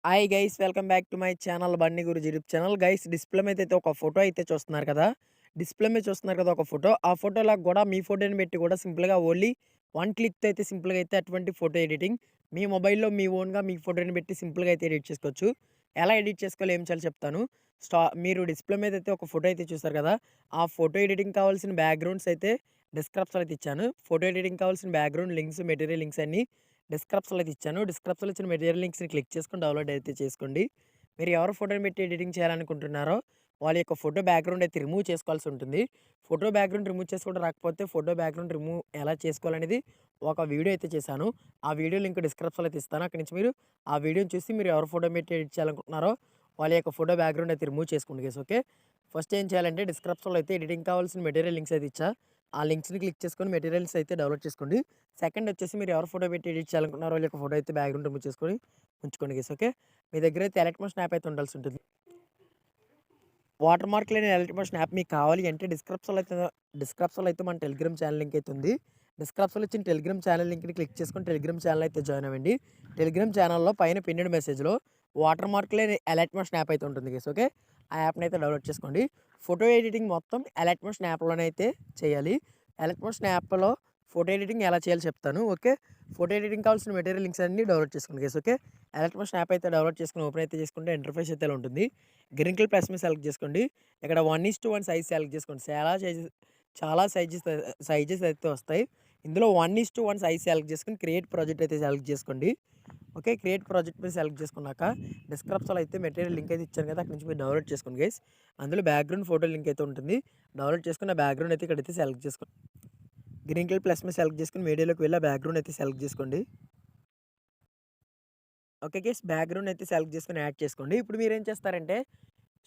Hi guys welcome back to my channel బండి గురు YouTube channel. Guys display మీద అయితే ఒక ఫోటో అయితే చూస్తున్నారు కదా. డిస్ప్లే మీద చూస్తున్నారు కదా ఒక ఫోటో. ఆ ఫోటోలా కూడా మీ ఫోటోని పెట్టి కూడా సింపుల్గా ఓన్లీ వన్ క్లిక్ అయితే సింపుల్గా అయితే అటువంటి ఫోటో ఎడిటింగ్ మీ మొబైల్లో మీ ఓన్గా మీ ఫోటోని పెట్టి సింపుల్గా అయితే ఎడిట్ చేసుకోవచ్చు. ఎలా ఎడిట్ చేసుకోవాలో ఏం చేయాలో చెప్తాను. మీరు డిస్ప్లే మీద అయితే ఒక ఫోటో అయితే చూస్తారు కదా. ఆ ఫోటో ఎడిటింగ్ కావాల్సిన బ్యాక్గ్రౌండ్స్ అయితే డిస్క్రిప్షన్లో అయితే ఇచ్చాను. ఫోటో ఎడిటింగ్ కావాల్సిన బ్యాక్గ్రౌండ్ లింక్స్, మెటీరియల్ లింక్స్ అన్నీ డిస్క్రిప్షన్‌లో అయితే ఇచ్చాను. డిస్క్రిప్షన్‌లో ఇచ్చిన మెటీరియల్ లింక్స్‌ని క్లిక్ చేసుకొని డౌన్‌లోడ్ అయితే చేసుకోండి. మీరు ఎవరు ఫోటోని పెట్టి ఎడిటింగ్ చేయాలనుకుంటున్నారో వాళ్ళ యొక్క ఫోటో బ్యాక్‌గ్రౌండ్ అయితే రిమూవ్ చేసుకోవాల్సి ఉంటుంది. ఫోటో బ్యాక్‌గ్రౌండ్ రిమూవ్ చేసుకోవడం రాకపోతే ఫోటో బ్యాక్‌గ్రౌండ్ రిమూవ్ ఎలా చేసుకోవాలనేది ఒక వీడియో అయితే చేశాను. ఆ వీడియో లింక్ డిస్క్రిప్షన్‌లో అయితే ఇస్తాను. అక్కడి నుంచి మీరు ఆ వీడియోని చూసి మీరు ఎవరు ఫోటో పెట్టి ఎడిట్ చేయాలనుకుంటున్నారో వాళ్ళ యొక్క ఫోటో బ్యాక్‌గ్రౌండ్ అయితే రిమూవ్ చేసుకోండి గైస్. ఓకే. ఫస్ట్ ఏం చేయాలంటే డిస్క్రిప్షన్‌లో అయితే ఎడిటింగ్ కావాల్సిన మెటీరియల్ లింక్స్ అయితే ఇచ్చా. ఆ లింక్స్‌ని క్లిక్ చేసుకొని మెటీరియల్స్ అయితే డౌన్‌లోడ్ చేసుకోండి. సెకండ్ వచ్చేసి మీరు ఎవరు ఫోటో పెట్టి ఎడిట్ చేయాలనుకుంటున్నారో వాళ్ళ యొక్క ఫోటో అయితే బ్యాక్‌గ్రౌండ్ రిమూవ్ చేసుకొని ఉంచుకోండి గైస్. ఓకే. మీ దగ్గర అయితే ఎలక్ట్రాన్ స్నాప్ అయితే ఉండాల్సి ఉంటుంది. వాటర్ మార్క్ లేని ఎలక్ట్రాన్ స్నాప్ మీకు కావాలి అంటే డిస్క్రిప్షన్‌లో అయితే మన టెలిగ్రామ్ ఛానల్ లింక్ అయితే ఉంది. డిస్క్రిప్షన్‌లో ఇచ్చిన టెలిగ్రామ్ ఛానల్ లింక్‌ని క్లిక్ చేసుకొని టెలిగ్రామ్ ఛానల్ అయితే జాయిన్ అవ్వండి. టెలిగ్రామ్ ఛానల్‌లో పైన పిన్నెడ్ మెసేజ్‌లో వాటర్ మార్క్ లేని ఎలక్ట్రాన్ స్నాప్ అయితే ఉంటుంది గైస్. ఓకే. ఆ యాప్‌ని అయితే డౌన్‌లోడ్ చేసుకోండి. ఫోటో ఎడిటింగ్ మొత్తం ఎలక్ట్రాన్ స్నాప్‌లోనే అయితే చేయాలి. ఎలక్ట్రాన్ స్నాప్‌లో ఫోటో ఎడిటింగ్ ఎలా చేయాలో చెప్తాను. ఓకే. ఫోటో ఎడిటింగ్ కావాల్సిన మెటీరియల్ లింక్స్ అన్నీ డౌన్‌లోడ్ చేసుకోండి గైస్. ఓకే. ఎలక్ట్రాన్ స్నాప్ అయితే డౌన్‌లోడ్ చేసుకొని ఓపెన్ అయితే చేసుకుంటే ఇంటర్ఫేస్ అయితే ఇలా ఉంటుంది. గ్రీన్ కలర్ ప్లస్ మీద సెలెక్ట్ చేసుకోండి. ఇక్కడ 1:1 సైజ్ సెలెక్ట్ చేసుకోండి. చాలా సైజెస్ అయితే వస్తాయి. ఇందులో 1:1 సైజ్ సెలెక్ట్ చేసుకొని క్రియేట్ ప్రాజెక్ట్ అయితే సెలెక్ట్ చేసుకోండి. ఓకే. క్రియేట్ ప్రాజెక్ట్ మీద సెలెక్ట్ చేసుకున్నాక డిస్క్రిప్షన్‌లో అయితే మెటీరియల్ లింక్ అయితే ఇచ్చాను కదా. అక్కడి నుంచి మీరు డౌన్‌లోడ్ చేసుకోండి గైస్. అందులో బ్యాక్‌గ్రౌండ్ ఫోటో లింక్ అయితే ఉంటుంది. డౌన్‌లోడ్ చేసుకున్న బ్యాక్‌గ్రౌండ్ అయితే ఇక్కడైతే సెలెక్ట్ చేసుకోండి. గ్రీన్ కలర్ ప్లస్ మీద సెలెక్ట్ చేసుకొని మీడియాలోకి వెళ్ళి ఆ బ్యాక్‌గ్రౌండ్ అయితే సెలెక్ట్ చేసుకోండి. Okay guys. బ్యాక్‌గ్రౌండ్ అయితే సెలెక్ట్ చేసుకొని యాడ్ చేసుకోండి. ఇప్పుడు మీరేం చేస్తారంటే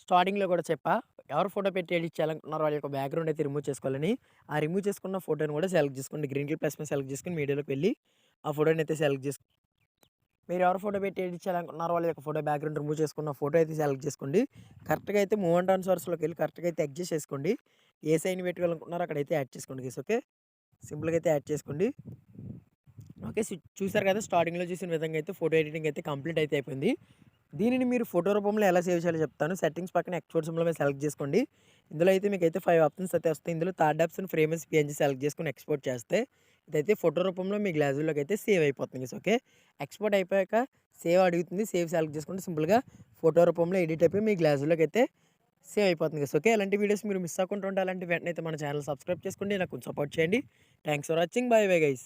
స్టార్టింగ్‌లో కూడా చెప్పా. ఎవరు ఫోటో పెట్టి ఎడిట్ చేయాలనుకుంటున్నారో వాళ్ళ యొక్క బ్యాక్‌గ్రౌండ్ అయితే రిమూవ్ చేసుకోవాలని. ఆ రిమూవ్ చేసుకున్న ఫోటోని కూడా సెలెక్ట్ చేసుకోండి. గ్రీన్ కలర్ ప్లస్ మీద సెలెక్ట్ చేసుకొని మీడియాలోకి వెళ్ళి ఆ ఫోటోని అయితే సెలెక్ట్ మీరు ఎవరు ఫోటో పెట్టి ఎడిట్ చేయాలనుకుంటున్నారో వాళ్ళ యొక్క ఫోటో బ్యాక్‌గ్రౌండ్ రిమూవ్ చేసుకున్న ఫోటో అయితే సెలెక్ట్ చేసుకోండి. కరెక్ట్‌గా అయితే మూవ్ అండ్ ట్రాన్స్‌ఫర్స్‌లోకి వెళ్ళి కరెక్ట్‌గా అయితే అడ్జస్ట్ చేసుకోండి. ఏ సైన్ పెట్టుకోవాలనుకుంటున్నారో అక్కడైతే యాడ్ చేసుకోండి గైస్. ఓకే. సింపుల్‌గా అయితే యాడ్ చేసుకోండి. ఓకే. చూసారు కదా స్టార్టింగ్‌లో చూసిన విధంగా అయితే ఫోటో ఎడిటింగ్ అయితే కంప్లీట్ అయితే అయిపోయింది. దీనిని మీరు ఫోటో రూపంలో ఎలా సేవ్ చేయాలో చెప్తాను. సెట్టింగ్స్ పక్కన ఎక్స్‌పోర్ట్ సింబల్ మీద సెలెక్ట్ చేసుకోండి. ఇందులో అయితే మీకైతే 5 ఆప్షన్స్ అయితే వస్తాయి. ఇందులో third option frame as PNG select చేసుకొని ఎక్స్‌పోర్ట్ చేస్తే ఇదైతే ఫోటో రూపంలో మీ గ్యాలరీలోకి అయితే సేవ్ అయిపోతుంది గైస్. ఓకే. ఎక్స్‌పోర్ట్ అయిపోయాక సేవ్ అడుగుతుంది. సేవ్ సెలెక్ట్ చేసుకుంటే సింపుల్‌గా ఫోటో రూపంలో ఎడిట్ అయిపోయి మీ గ్యాలరీలోకి అయితే సేవ్ అయిపోతుంది గైస్. ఓకే. ఇలాంటి వీడియోస్ మీరు మిస్ అవ్వకుండా ఉండాలంటే వెంటనే అయితే మన ఛానల్ సబ్స్క్రైబ్ చేసుకోండి. నాకు కొంచెం సపోర్ట్ చేయండి. Thanks for watching. By bye guys.